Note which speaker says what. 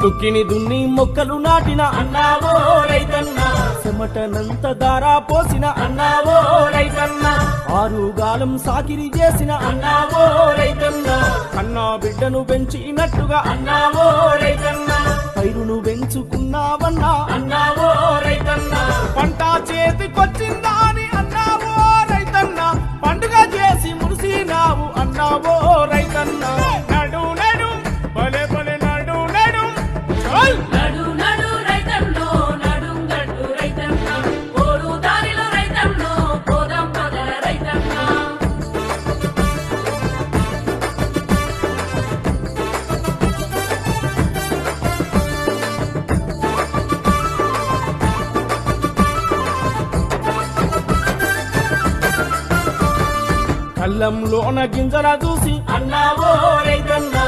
Speaker 1: దుక్కిని దున్ని మొక్కలు నాటిన అన్నావో రైతన్న చెమటనంత దారా పోసిన అన్నావో రైతన్న ఆరుగాలం సాకిరి చేసిన అన్నావో రైతన్న కన్నా బిడ్డను పెంచినట్టుగా అన్నావో రైతన్న పైరును పెంచుకున్నావన్నా అన్నావో రైతన్న పంట చేతికొచ్చిందా అని అన్నావో రైతన్న పండుగ చేసి మురిసినావు అన్నావో రైతన్న నడు నడు భలే భలే నడు నడు
Speaker 2: నడు నడు రైతన్నో నడుం గట్టు రైతన్న పోరు దారిలో రైతన్నో పోదాం పదర రైతన్న
Speaker 1: కళ్ళంలోన గింజల చూసి అన్నావో రైతన్న